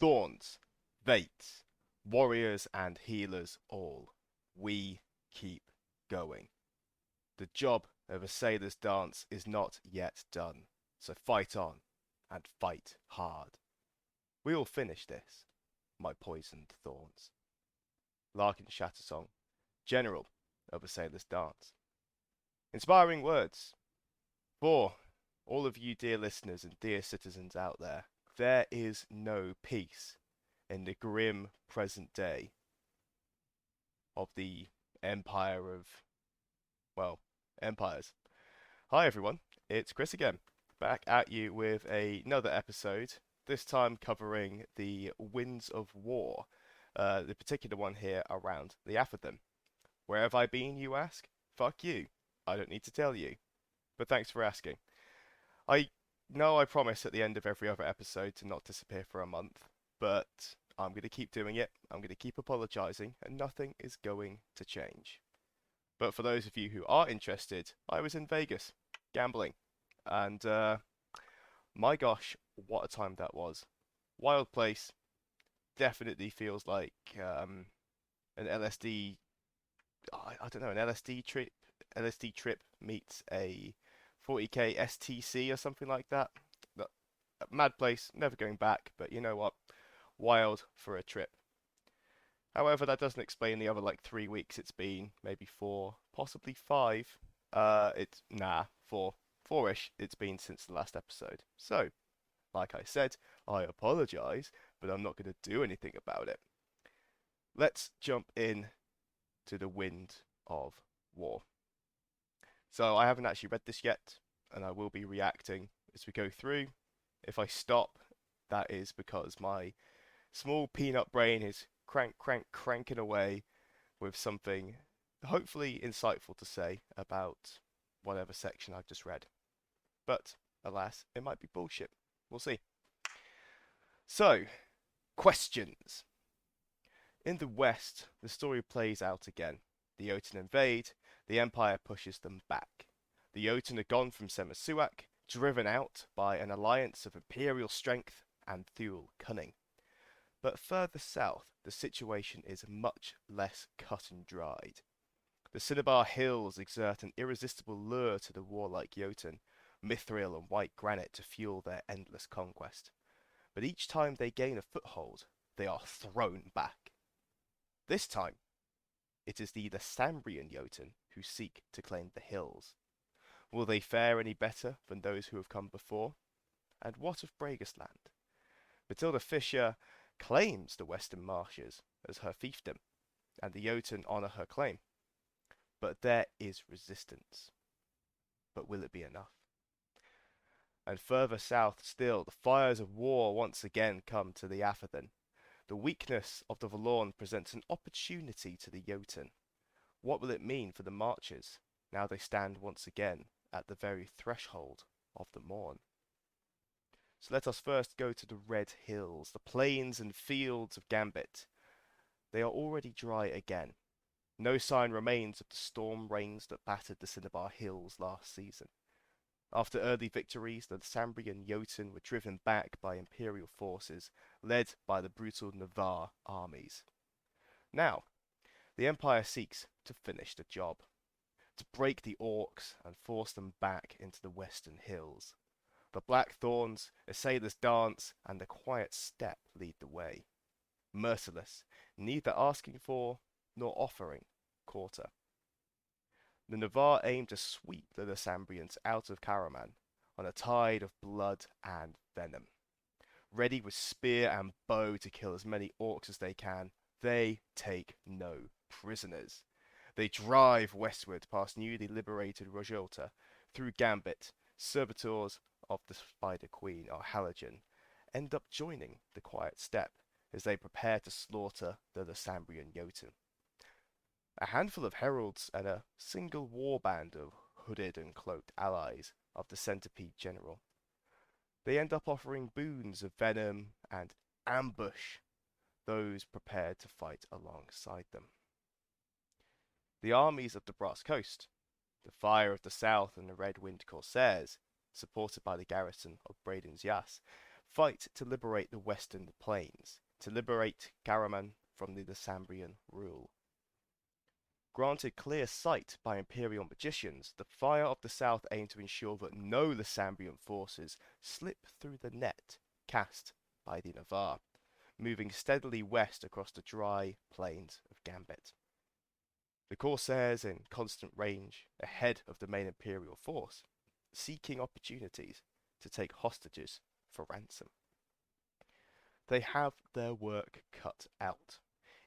Thorns, Vates, warriors and healers all, we keep going. The job of a sailor's dance is not yet done, so fight on and fight hard. We will finish this, my poisoned thorns. Larkin Shattersong, General of a Sailor's Dance. Inspiring words for all of you dear listeners and dear citizens out there. There is no peace in the grim present day of the empire of, well, empires. Hi everyone, it's Chris again, back at you with another episode, this time covering the Winds of War, the particular one here around the Atherton. Where have I been, you ask? Fuck you. I don't need to tell you. But thanks for asking. I know I promise at the end of every other episode to not disappear for a month, but I'm going to keep doing it. I'm going to keep apologising, and nothing is going to change. But for those of you who are interested, I was in Vegas, gambling. And my gosh, what a time that was. Wild place. Definitely feels like an LSD, I don't know, an LSD trip meets a 40k STC or something like that. Mad place, never going back, but you know what? Wild for a trip. However, that doesn't explain the other like 3 weeks it's been, maybe four, possibly five. It's nah, four-ish it's been since the last episode. So, like I said, I apologise, but I'm not going to do anything about it. Let's jump in to the Wind of War. So I haven't actually read this yet, and I will be reacting as we go through. If I stop, that is because my small peanut brain is cranking away with something hopefully insightful to say about whatever section I've just read. But alas, it might be bullshit. We'll see. So, questions. In the west, the story plays out again. The Jotun invade, the Empire pushes them back. The Jotun are gone from Semisuak, driven out by an alliance of imperial strength and Thule cunning. But further south, the situation is much less cut and dried. The Cinnabar Hills exert an irresistible lure to the warlike Jotun, mithril and white granite to fuel their endless conquest. But each time they gain a foothold, they are thrown back. This time, it is the Lassambrian Jotun who seek to claim the hills. Will they fare any better than those who have come before? And what of Bragisland? Matilda Fisher claims the Western Marshes as her fiefdom, and the Jotun honour her claim. But there is resistance. But will it be enough? And further south still, the fires of war once again come to the Atherton. The weakness of the Valorn presents an opportunity to the Jotun. What will it mean for the marchers, now they stand once again at the very threshold of the morn? So let us first go to the Red Hills, the plains and fields of Gambit. They are already dry again. No sign remains of the storm rains that battered the Cinnabar Hills last season. After early victories, the Lassambrian Jotun were driven back by imperial forces, led by the brutal Navarre armies. Now, the Empire seeks to finish the job, to break the Orcs and force them back into the western hills. The Blackthorns, a sailor's dance, and the quiet steppe lead the way. Merciless, neither asking for nor offering quarter. The Navarre aim to sweep the Lassambrians out of Kahraman on a tide of blood and venom. Ready with spear and bow to kill as many orcs as they can, they take no prisoners. They drive westward past newly liberated Rojota, through Gambit, servitors of the Spider Queen or Halogen, end up joining the quiet steppe as they prepare to slaughter the Lassambrian Jotun. A handful of heralds and a single warband of hooded and cloaked allies of the Centipede General. They end up offering boons of venom and ambush those prepared to fight alongside them. The armies of the Brass Coast, the Fire of the South and the Red Wind Corsairs, supported by the garrison of Braden's Yas, fight to liberate the western plains, to liberate Kahraman from the Lysambrian rule. Granted clear sight by Imperial magicians, the Fire of the South aimed to ensure that no Lysambrian forces slip through the net cast by the Navarre, moving steadily west across the dry plains of Gambit. The Corsairs in constant range ahead of the main Imperial force, seeking opportunities to take hostages for ransom. They have their work cut out,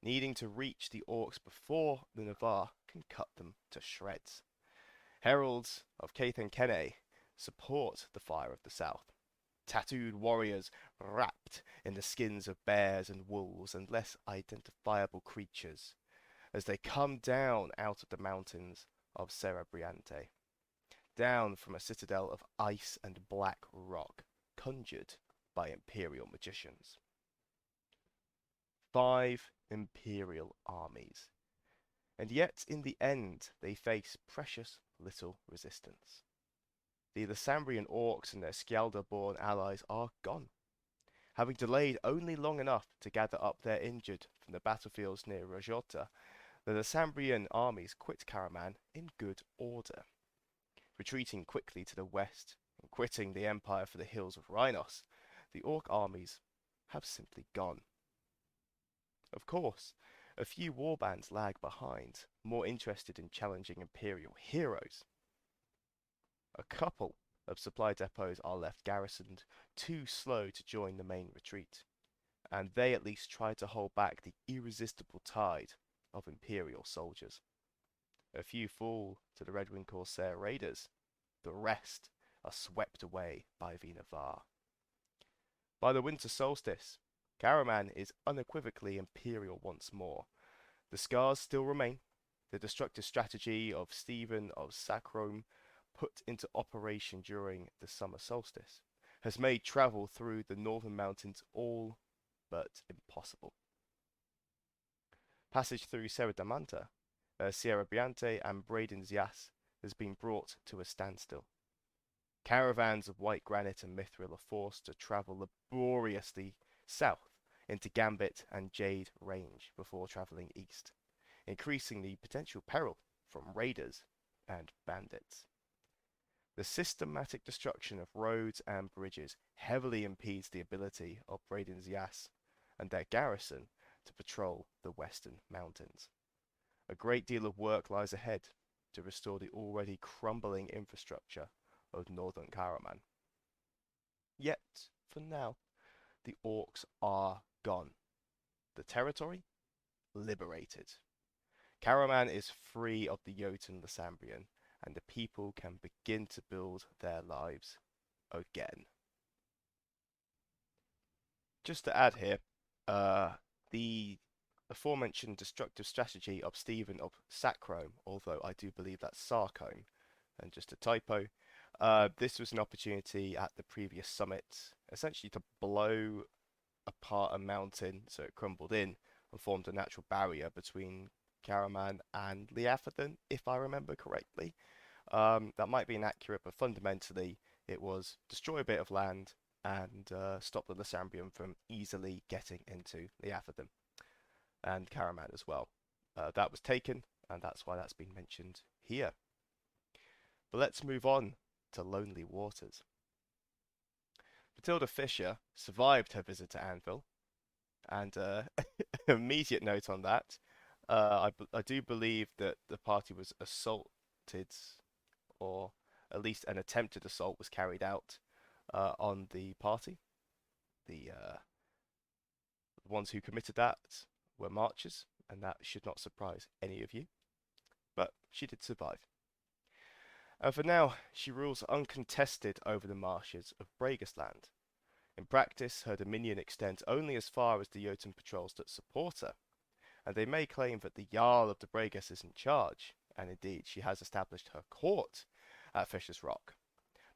needing to reach the orcs before the Navarre can cut them to shreds. Heralds of Cathan Kenne support the Fire of the South, tattooed warriors wrapped in the skins of bears and wolves and less identifiable creatures, as they come down out of the mountains of Cerebriante, down from a citadel of ice and black rock, conjured by Imperial magicians. 5 Imperial armies, and yet in the end they face precious little resistance. The Lysambrian orcs and their Skjalda-born allies are gone, having delayed only long enough to gather up their injured from the battlefields near Rajota. The Lysambrian armies quit Kahraman in good order, retreating quickly to the west and quitting the empire for the hills of Rhinos. The orc armies have simply gone. Of course, a few warbands lag behind, more interested in challenging Imperial heroes. A couple of supply depots are left garrisoned, too slow to join the main retreat, and they at least try to hold back the irresistible tide of Imperial soldiers. A few fall to the Redwing Corsair raiders, the rest are swept away by the Navarre. By the winter solstice, Kahraman is unequivocally Imperial once more. The scars still remain. The destructive strategy of Stephen of Sacrome, put into operation during the summer solstice, has made travel through the northern mountains all but impossible. Passage through Sierra Briante and Braden's Yas has been brought to a standstill. Caravans of white granite and mithril are forced to travel laboriously south into Gambit and Jade Range before travelling east, increasing the potential peril from raiders and bandits. The systematic destruction of roads and bridges heavily impedes the ability of Braden's Yas and their garrison to patrol the western mountains. A great deal of work lies ahead to restore the already crumbling infrastructure of northern Kahraman. Yet, for now, the orcs are gone. The territory? Liberated. Kahraman is free of the Jotun Lysambrian, and the people can begin to build their lives again. Just to add here, the aforementioned destructive strategy of Stephen of Sacrome, although I do believe that's Sarcome, and just a typo, this was an opportunity at the previous summit, essentially to blow apart a mountain so it crumbled in and formed a natural barrier between Kahraman and Liathadon, if I remember correctly. That might be inaccurate, but fundamentally it was destroy a bit of land and stop the Lysambrian from easily getting into Liathadon and Kahraman as well. That was taken, and that's why that's been mentioned here. But let's move on to Lonely Waters. Matilda Fisher survived her visit to Anvil, and immediate note on that, I do believe that the party was assaulted, or at least an attempted assault was carried out on the party. The ones who committed that were marchers, and that should not surprise any of you. But she did survive. And for now, she rules uncontested over the marshes of Bragisland. In practice, her dominion extends only as far as the Jotun patrols that support her, and they may claim that the Jarl of the Bragas is in charge, and indeed she has established her court at Fisher's Rock,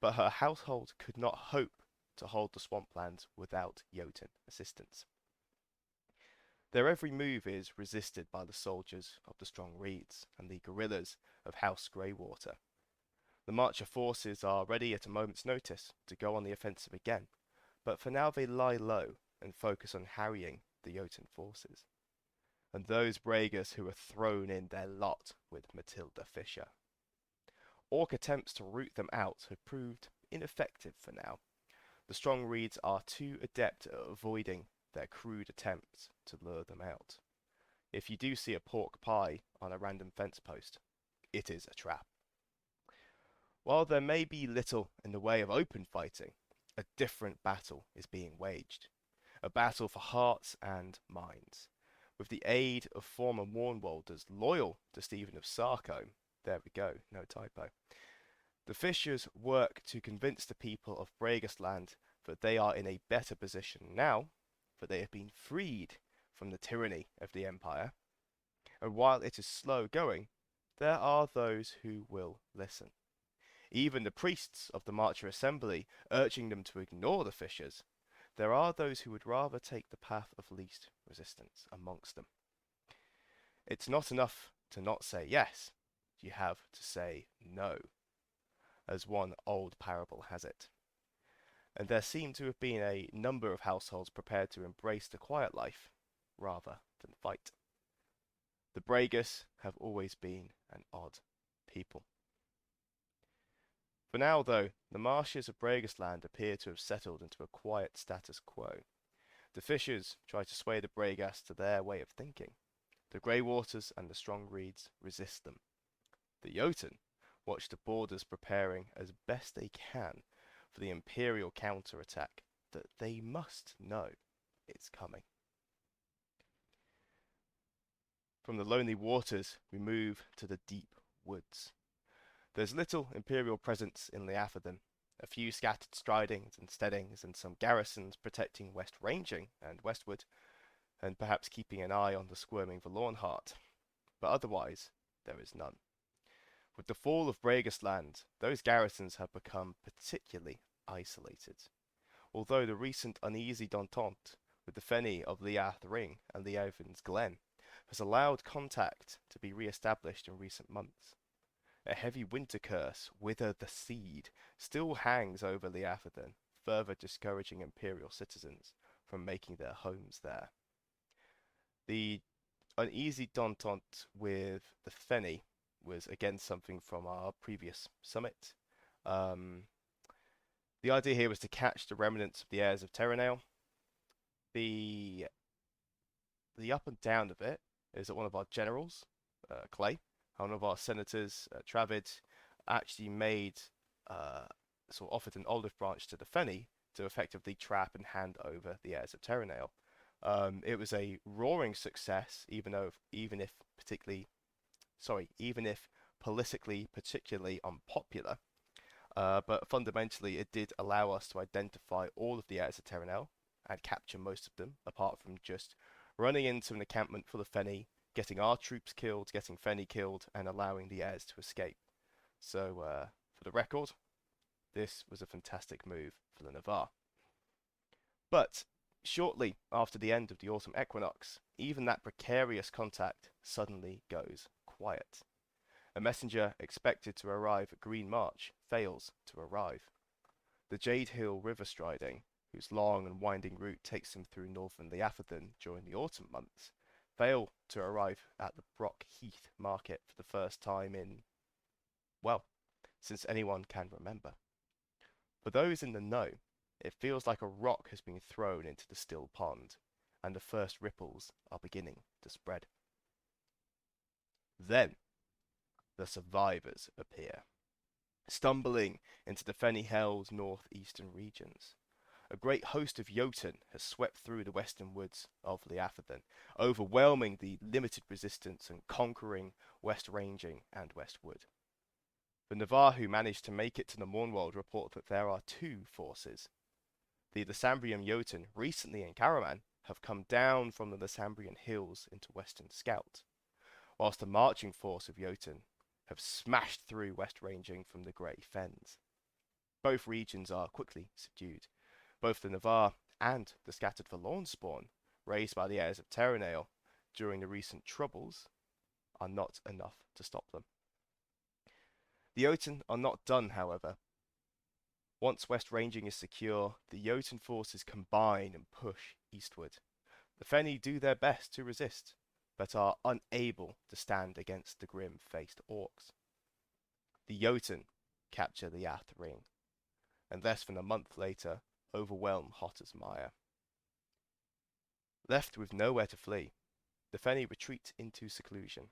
but her household could not hope to hold the swamplands without Jotun assistance. Their every move is resisted by the soldiers of the Strong Reeds and the guerrillas of House Greywater. The Marcher forces are ready at a moment's notice to go on the offensive again, but for now they lie low and focus on harrying the Jotun forces, and those Bragas who were thrown in their lot with Matilda Fisher. Orc attempts to root them out have proved ineffective for now. The strong reeds are too adept at avoiding their crude attempts to lure them out. If you do see a pork pie on a random fence post, it is a trap. While there may be little in the way of open fighting, a different battle is being waged. A battle for hearts and minds. With the aid of former Mournwalders loyal to Stephen of Sarcombe, there we go, no typo, the Fishers work to convince the people of Bragasland that they are in a better position now, that they have been freed from the tyranny of the Empire, and while it is slow going, there are those who will listen. Even the priests of the Marcher Assembly urging them to ignore the Fishers, there are those who would rather take the path of least resistance amongst them. It's not enough to not say yes, you have to say no, as one old parable has it. And there seem to have been a number of households prepared to embrace the quiet life rather than fight. The Bragas have always been an odd people. For now, though, the marshes of Bragasland appear to have settled into a quiet status quo. The Fishers try to sway the Bragas to their way of thinking. The grey waters and the strong reeds resist them. The Jotun watch the borders preparing as best they can for the Imperial counterattack that they must know it's coming. From the lonely waters, we move to the deep woods. There's little Imperial presence in Leafadon, a few scattered stridings and steadings and some garrisons protecting west ranging and westward, and perhaps keeping an eye on the squirming Valornheart. But otherwise, there is none. With the fall of Bragasland, those garrisons have become particularly isolated. Although the recent uneasy détente with the Feni of Leath Ring and Leovin's Glen has allowed contact to be re-established in recent months. A heavy winter curse, Wither the Seed, still hangs over Leafadon, further discouraging Imperial citizens from making their homes there. The uneasy détente with the Feni was again something from our previous summit. The idea here was to catch the remnants of the heirs of Terranale. The up and down of it is that one of our generals, Clay, one of our senators, Travid, actually offered an olive branch to the Feni to effectively trap and hand over the heirs of Terranale. It was a roaring success, even if politically particularly unpopular. But fundamentally, it did allow us to identify all of the heirs of Terranale and capture most of them, apart from just running into an encampment full of Feni, getting our troops killed, getting Feni killed, and allowing the heirs to escape. So, for the record, this was a fantastic move for the Navarre. But shortly after the end of the autumn equinox, even that precarious contact suddenly goes quiet. A messenger expected to arrive at Green March fails to arrive. The Jade Hill river striding, whose long and winding route takes them through northern Leafadon during the autumn months, fail to arrive at the Brock Heath market for the first time since anyone can remember. For those in the know, it feels like a rock has been thrown into the still pond, and the first ripples are beginning to spread. Then, the survivors appear, stumbling into the Feni Hell's northeastern regions. A great host of Jotun has swept through the western woods of Leafadon, overwhelming the limited resistance and conquering West Ranging and Westwood. The Navarre who managed to make it to the Mournwald report that there are two forces. The Lysambrian Jotun, recently in Kahraman, have come down from the Lysambrian hills into Western Scout, whilst the marching force of Jotun have smashed through West Ranging from the Grey Fens. Both regions are quickly subdued. Both the Navarre and the scattered Forlorn spawn raised by the heirs of Terranale during the recent troubles are not enough to stop them. The Jotun are not done, however. Once West Ranging is secure, the Jotun forces combine and push eastward. The Feni do their best to resist, but are unable to stand against the grim-faced orcs. The Jotun capture the Yath Ring, and less than a month later overwhelm Hottersmeyer. Left with nowhere to flee, the Feni retreat into seclusion,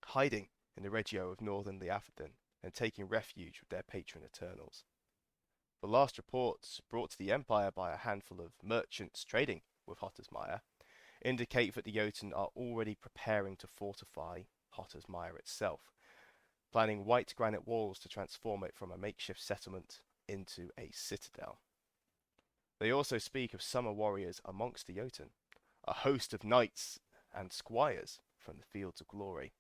hiding in the Regio of northern Liafadin and taking refuge with their patron Eternals. The last reports brought to the Empire by a handful of merchants trading with Hottersmeyer indicate that the Jotun are already preparing to fortify Hottersmeyer itself, planning white granite walls to transform it from a makeshift settlement into a citadel. They also speak of summer warriors amongst the Jotun, a host of knights and squires from the fields of glory.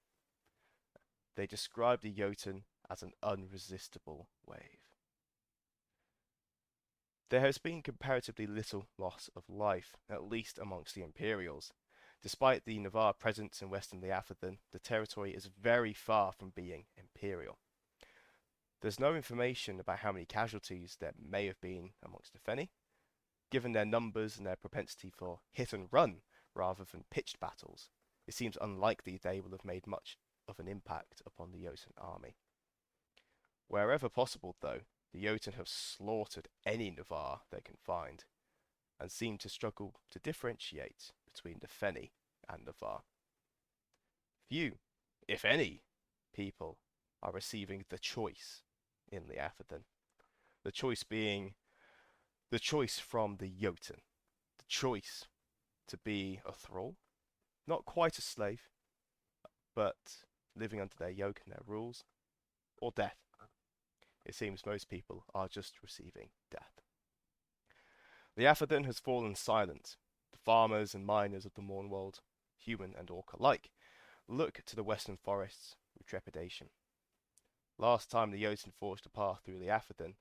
They describe the Jotun as an unresistible wave. There has been comparatively little loss of life, at least amongst the Imperials. Despite the Navarre presence in western Liafadin, the territory is very far from being Imperial. There's no information about how many casualties there may have been amongst the Feni. Given their numbers and their propensity for hit and run rather than pitched battles, it seems unlikely they will have made much of an impact upon the Jotun army. Wherever possible, though, the Jotun have slaughtered any Navarre they can find, and seem to struggle to differentiate between the Feni and Navarre. Few, if any, people are receiving the choice in Liafadin. The choice being the choice from the Jotun, the choice to be a thrall, not quite a slave, but living under their yoke and their rules, or death. It seems most people are just receiving death. Liafadin has fallen silent. The farmers and miners of the Mournwold, human and orc alike, look to the western forests with trepidation. Last time the Jotun forged a path through Liafadin,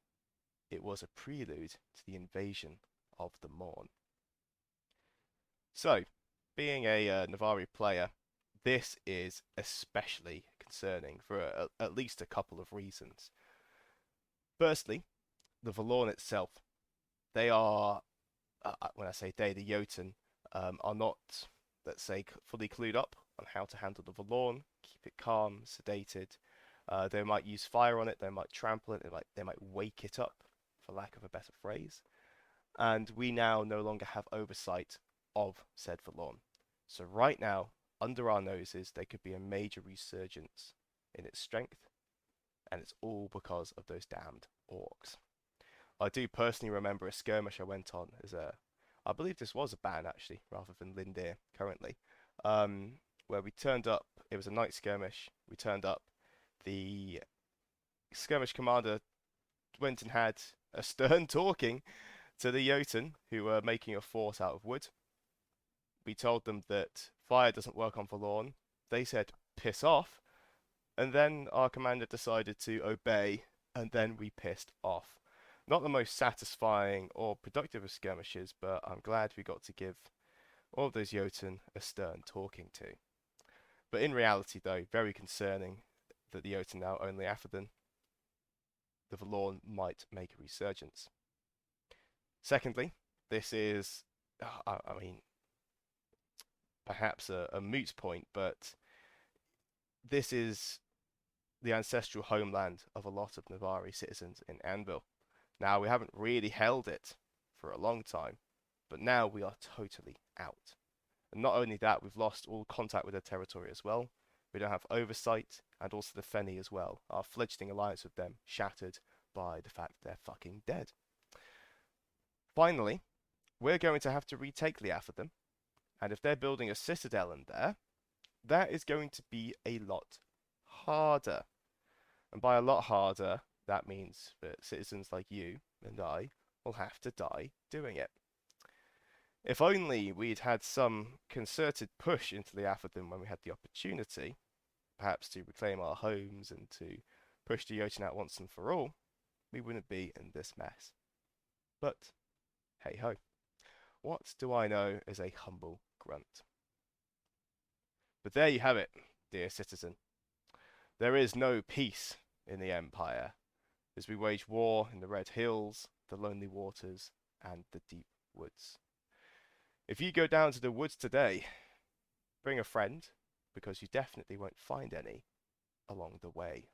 it was a prelude to the invasion of the Morn. So, being a Navari player, this is especially concerning for at least a couple of reasons. Firstly, the Valorn itself. They are, when I say they, the Jotun, are not, let's say, fully clued up on how to handle the Valorn, keep it calm, sedated. They might use fire on it, they might trample it, they might wake it up, for lack of a better phrase. And we now no longer have oversight of said Valorn. So right now, under our noses, there could be a major resurgence in its strength, and it's all because of those damned orcs. I do personally remember a skirmish I went on as I believe this was a ban actually, rather than Lindir currently, where we turned up. It was a night skirmish. We turned up. The skirmish commander went and had a stern talking to the Jotun, who were making a fort out of wood. We told them that fire doesn't work on Valorn. They said, piss off. And then our commander decided to obey, and then we pissed off. Not the most satisfying or productive of skirmishes, but I'm glad we got to give all of those Jotun a stern talking to. But in reality, though, very concerning that the Jotun now own Liafadin. The Valorn might make a resurgence. Secondly, this is, I mean, perhaps a moot point, but this is the ancestral homeland of a lot of Navari citizens in Anvil. Now, we haven't really held it for a long time, but now we are totally out. And not only that, we've lost all contact with their territory as well. We don't have oversight, and also the Feni as well. Our fledgling alliance with them shattered by the fact they're fucking dead. Finally, we're going to have to retake Liafadin, and if they're building a citadel in there, that is going to be a lot harder. And by a lot harder, that means that citizens like you and I will have to die doing it. If only we'd had some concerted push into Liafadin when we had the opportunity, perhaps to reclaim our homes and to push the Jotun out once and for all, we wouldn't be in this mess. But, hey ho, what do I know as a humble grunt? But there you have it, dear citizen. There is no peace in the Empire. as we wage war in the red hills, the lonely waters, and the deep woods. If you go down to the woods today, bring a friend, because you definitely won't find any along the way.